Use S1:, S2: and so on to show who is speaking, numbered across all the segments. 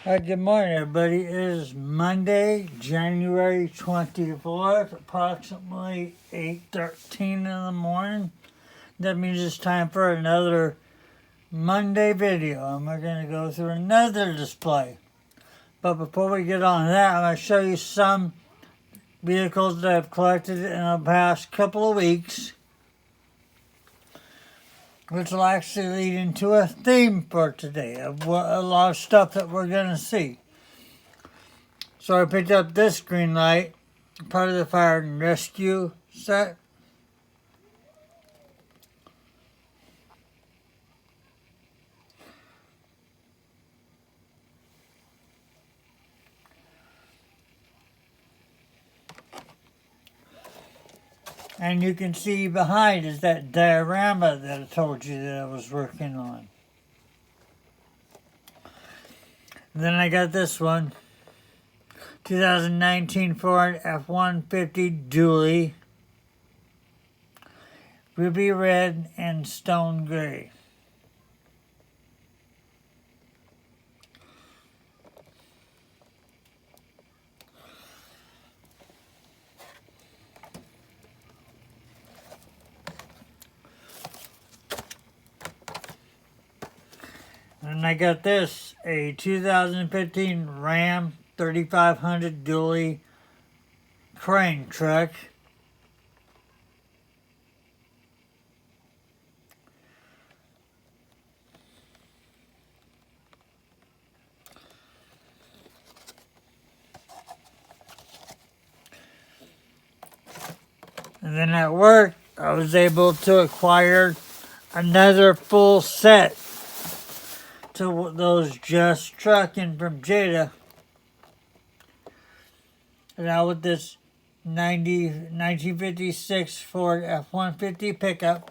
S1: Good morning, everybody. It is Monday, January 24th, approximately 8:13 in the morning. That means it's time for another Monday video, and we're going to go through another display. But before we get on that, I'm going to show you some vehicles that I've collected in the past couple of weeks, which will actually lead into a theme for today of a lot of stuff that we're going to see. So I picked up this green light, part of the fire and rescue set. And you can see behind is that diorama that I told you that I was working on. And then I got this one, 2019 Ford F-150 Dually, ruby red and stone gray. And I got this, a 2015 Ram 3500 Dually crane truck. And then at work, I was able to acquire another full set to those Just Trucking from Jada. And now with this 1956 Ford F-150 pickup.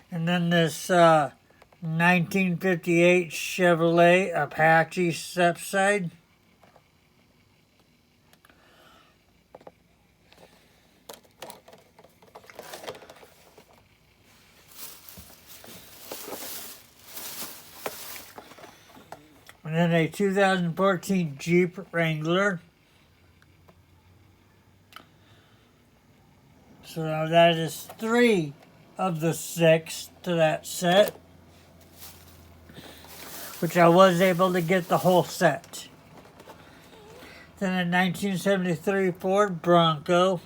S1: And then this 1958 Chevrolet Apache stepside. And then a 2014 Jeep Wrangler. So now that is 3 of the 6 to that set, which I was able to get the whole set. Then a 1973 Ford Bronco.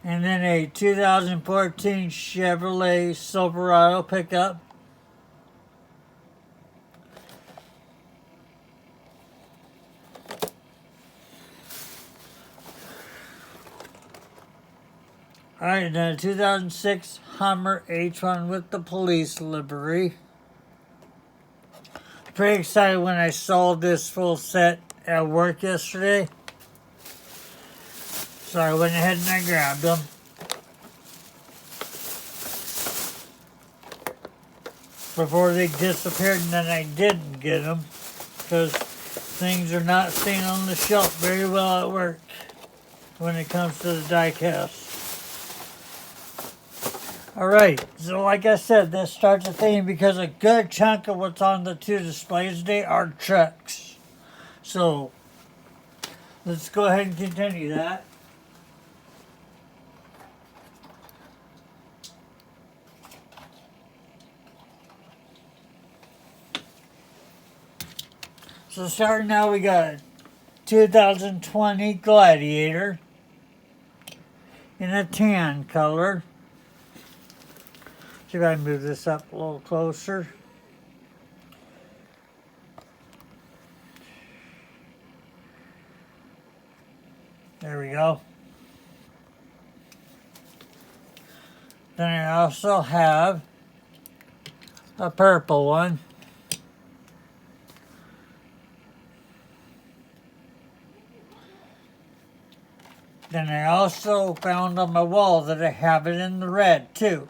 S1: And then a 2014 Chevrolet Silverado pickup. Alright, and then a 2006 Hummer H1 with the police livery. Pretty excited when I saw this full set at work yesterday. So I went ahead and I grabbed them. Before they disappeared, and then I didn't get them because things are not staying on the shelf very well at work when it comes to the diecast. Alright, so like I said, this starts a theme because a good chunk of what's on the 2 displays today are trucks. So let's go ahead and continue that. So starting now, we got 2020 Gladiator in a tan color. See if I can move this up a little closer. There we go. Then I also have a purple one. Then I also found on my wall that I have it in the red too.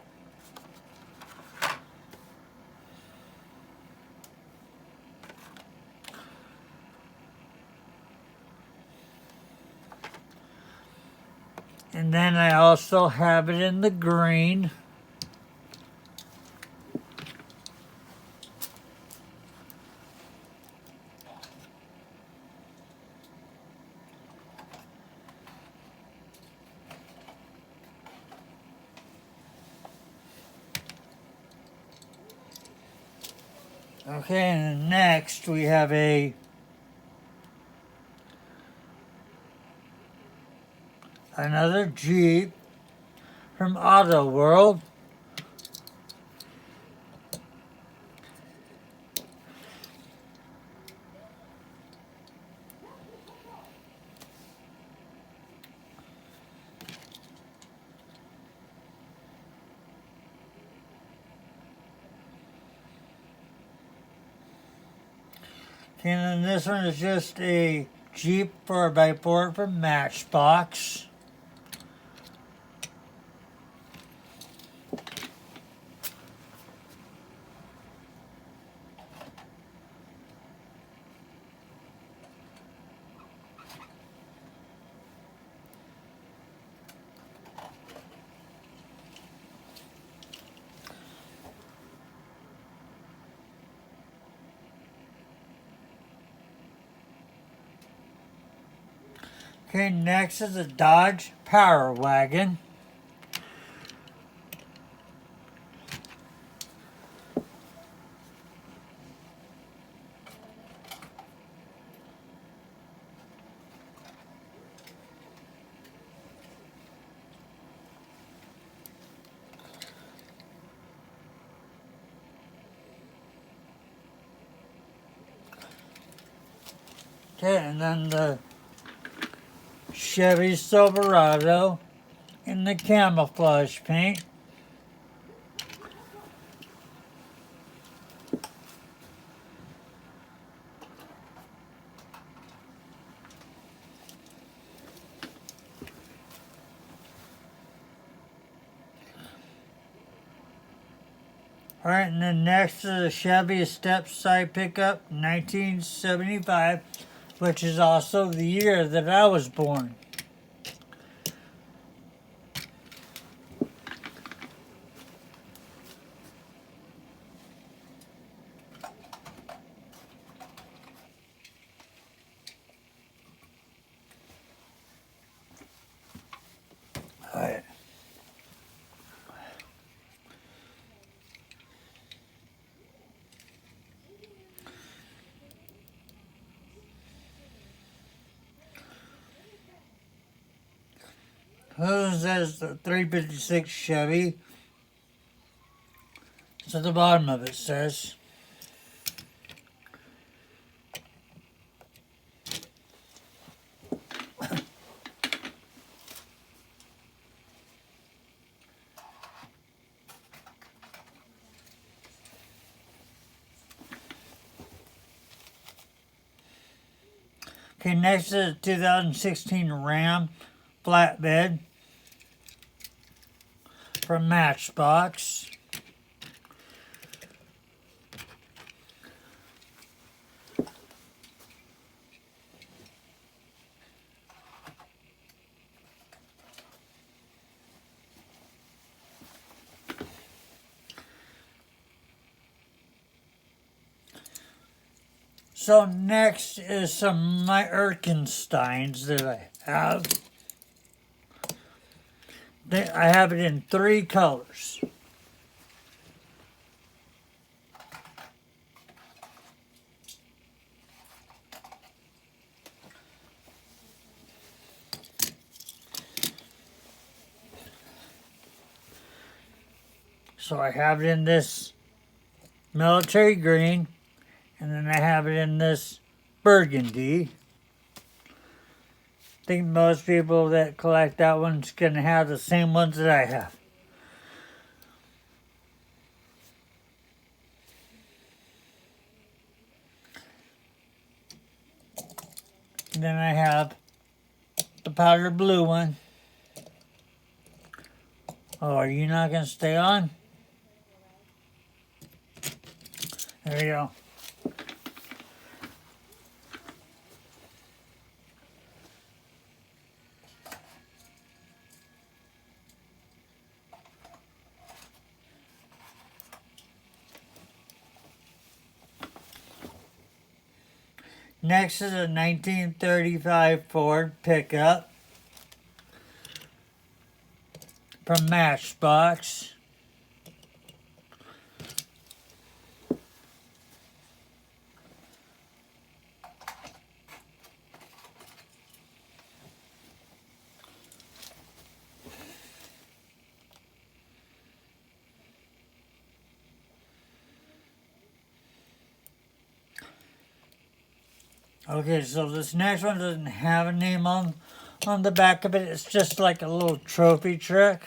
S1: And then I also have it in the green. Okay, and next we have another Jeep from Auto World. And then this one is just a Jeep 4x4 from Matchbox. Okay, next is a Dodge Power Wagon. Okay, and then the Chevy Silverado in the camouflage paint. Alright, and then next is a Chevy Step Side Pickup 1975, which is also the year that I was born. Alright. This is the 356 Chevy. So the bottom of it says. Okay, next is a 2016 Ram flatbed from Matchbox. So next is some of my Erkensteins that I have. I have it in 3 colors. So I have it in this military green, and then I have it in this burgundy. I think most people that collect that one's gonna have the same ones that I have. And then I have the powder blue one. Oh, are you not gonna stay on? There you go. Next is a 1935 Ford pickup from Matchbox. Okay, so this next one doesn't have a name on the back of it. It's just like a little trophy truck.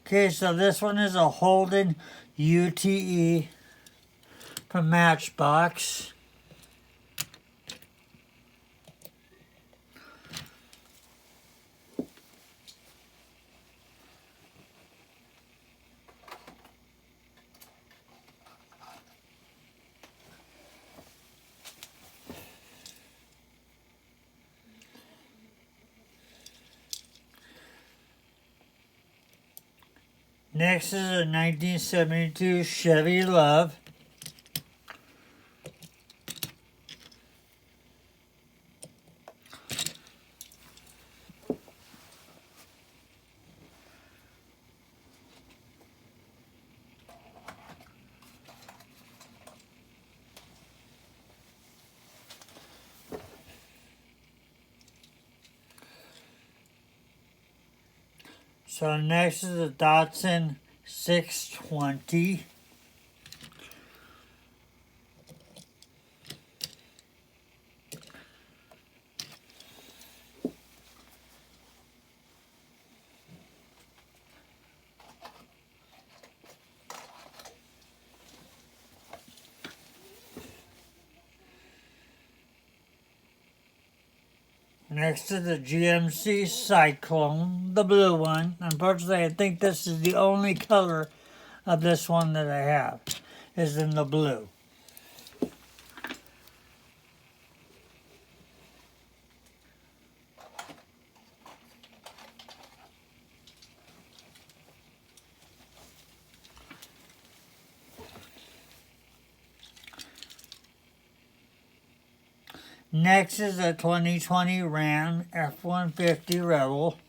S1: Okay, so this one is a Holden Ute from Matchbox. Next is a 1972 Chevy Love. So next is a Datsun 620. Next is the GMC Cyclone, the blue one. Unfortunately, I think this is the only color of this one that I have, is in the blue. Next is a 2020 Ram F-150 Rebel.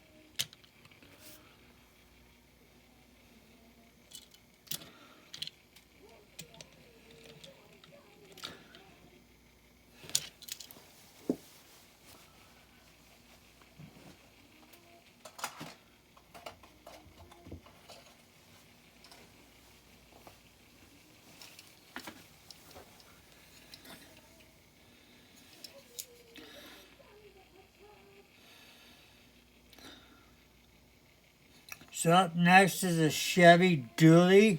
S1: So up next is a Chevy Dually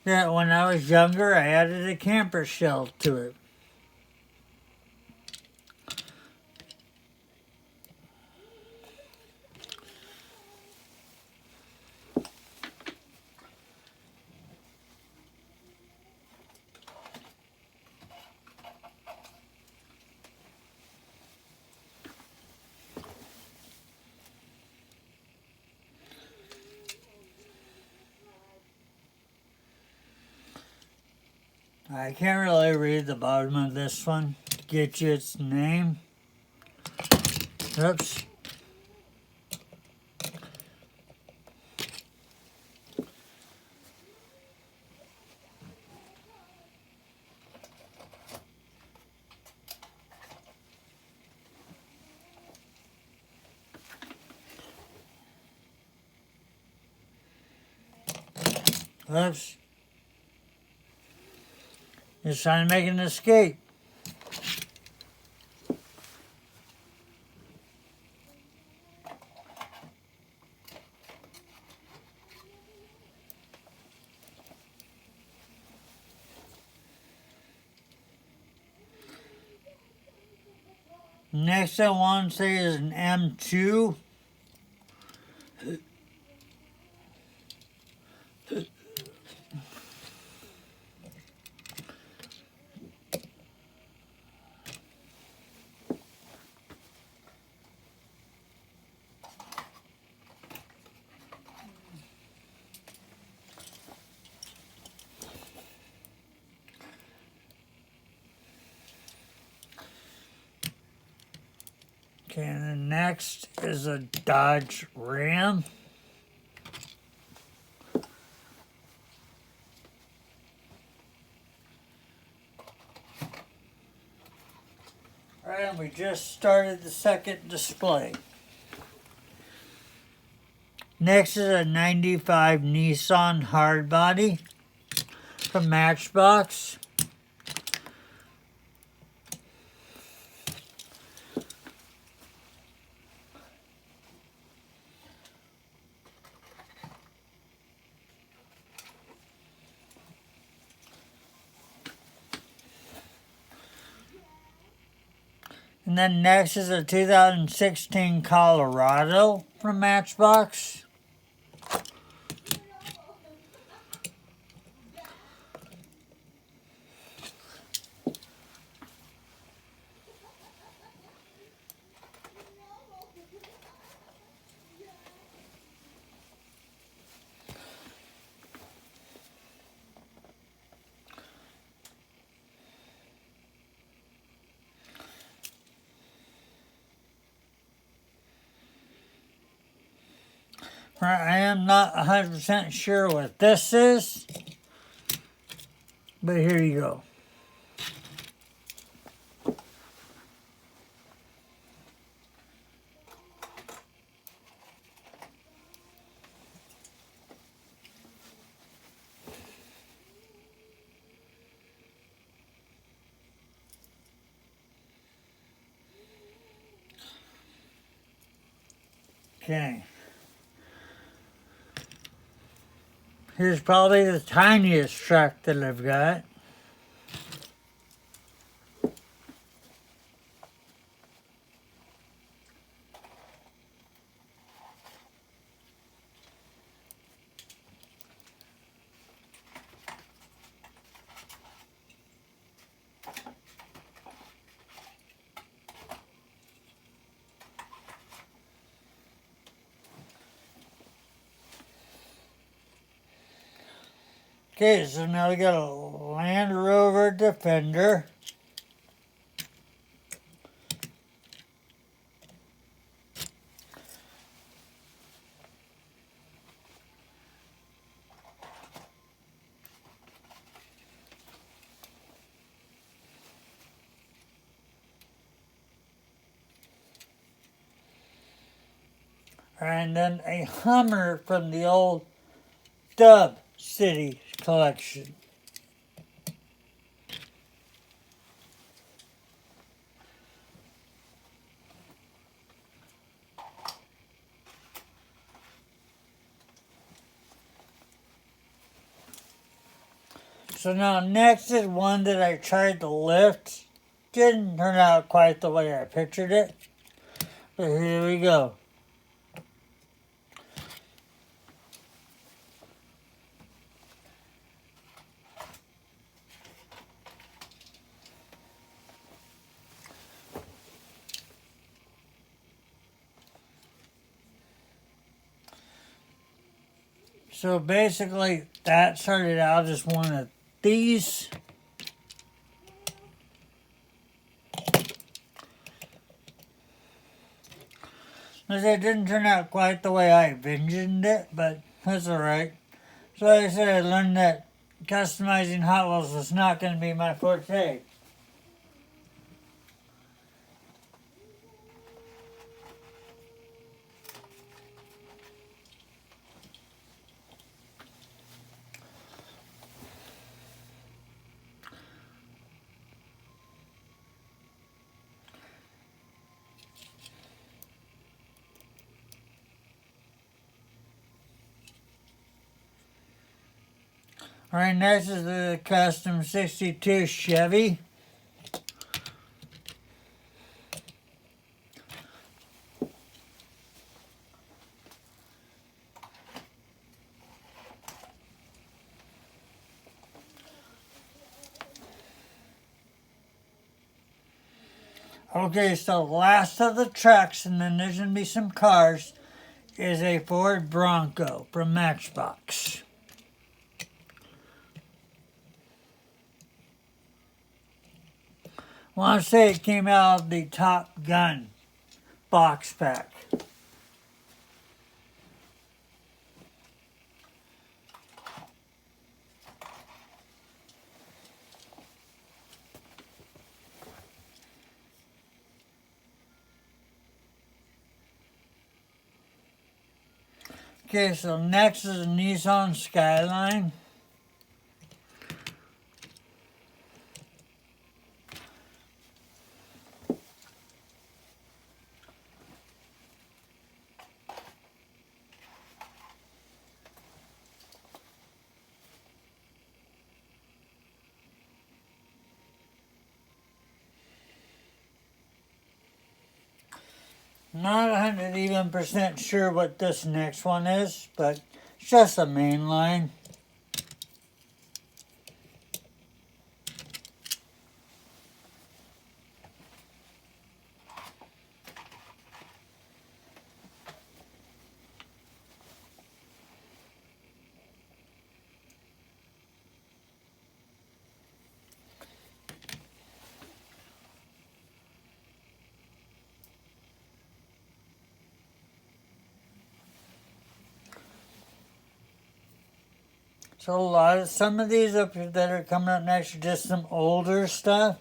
S1: that when I was younger I added a camper shell to it. I can't really read the bottom of this one to get you its name. Oops. Oops. Just trying to make an escape. Next I want to say is an M2. Okay, and then next is a Dodge Ram. Alright, and we just started the second display. Next is a 95 Nissan Hardbody from Matchbox. And then next is a 2016 Colorado from Matchbox. I am not 100% sure what this is, but here you go. Okay. Here's probably the tiniest truck that I've got. Okay, so now we got a Land Rover Defender. And then a Hummer from the old Dub City collection. So now next is one that I tried to lift. Didn't turn out quite the way I pictured it. But here we go. So basically, that started out as one of these. It didn't turn out quite the way I envisioned it, but that's alright. So like I said, I learned that customizing Hot Wheels was not going to be my forte. Alright, next is the Custom 62 Chevy. Okay, so the last of the trucks, and then there's going to be some cars, is a Ford Bronco from Matchbox. I want to say it came out of the Top Gun box pack. Okay, so next is a Nissan Skyline. Not 100 even percent sure what this next one is, but it's just a main line. So some of these up here that are coming up next are just some older stuff.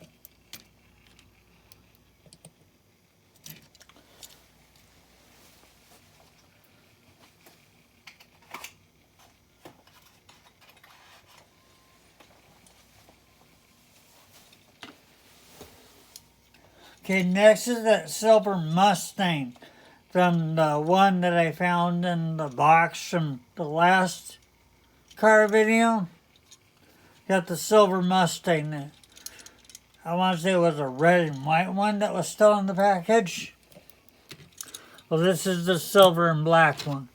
S1: Okay, next is that silver Mustang from the one that I found in the box from the last car video. Got the silver Mustang there. I want to say it was a red and white one that was still in the package. Well, this is the silver and black one.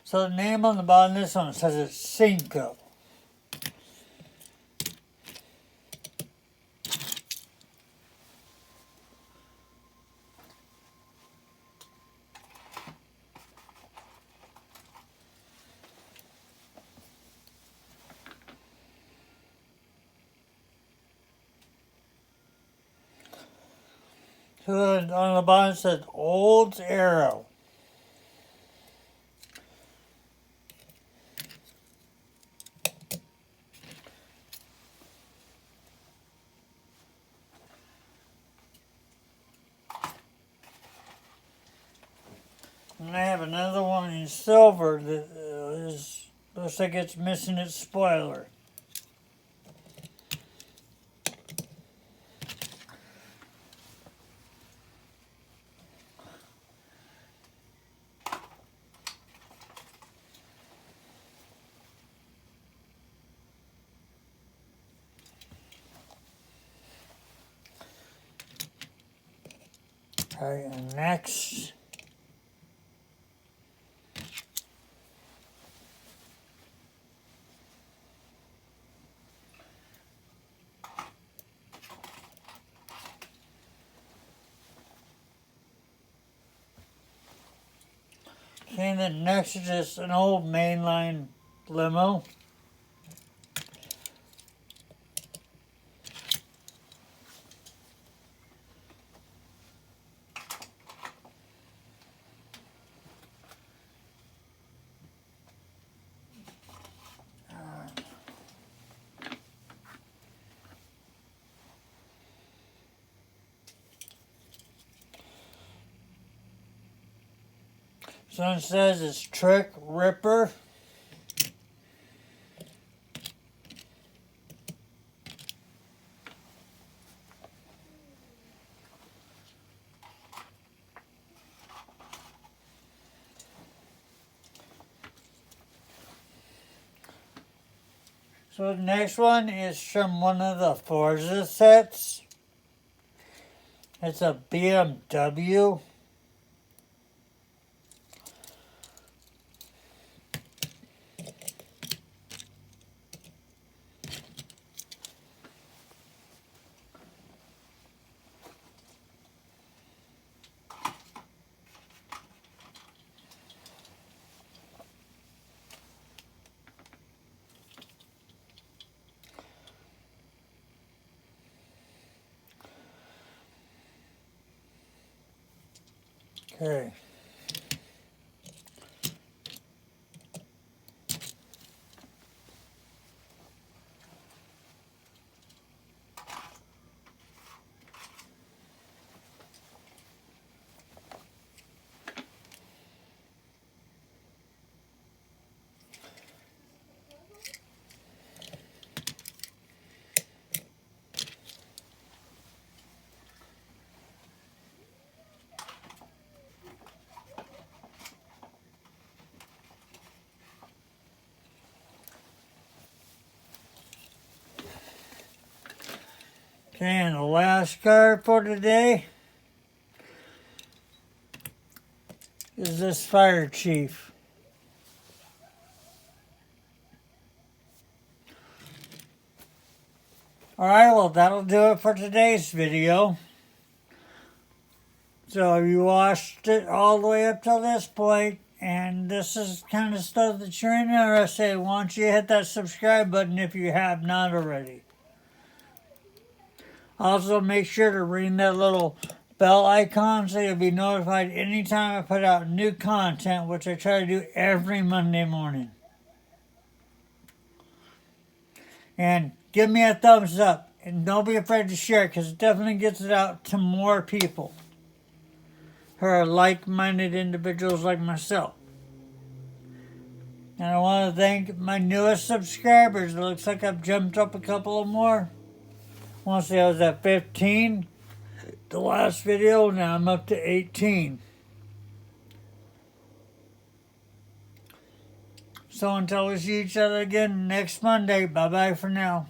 S1: So the name on the bottom of this one says it's Cinco. So on the bottom it says Old Arrow. And I have another one in silver that looks like it's missing its spoiler. Alright, and next. Okay, and then next is just an old mainline limo. This one says it's Trick Ripper. So the next one is from one of the Forza sets. It's a BMW. Okay. Okay, and the last card for today is this Fire Chief. Alright, well that'll do it for today's video. So you watched it all the way up till this point, and this is kind of stuff that you're interested in. Why don't you hit that subscribe button if you have not already. Also, make sure to ring that little bell icon so you'll be notified anytime I put out new content, which I try to do every Monday morning. And give me a thumbs up, and don't be afraid to share it, because it definitely gets it out to more people who are like-minded individuals like myself. And I want to thank my newest subscribers. It looks like I've jumped up a couple of more. I want to say I was at 15 the last video. Now I'm up to 18. So until we see each other again next Monday, bye-bye for now.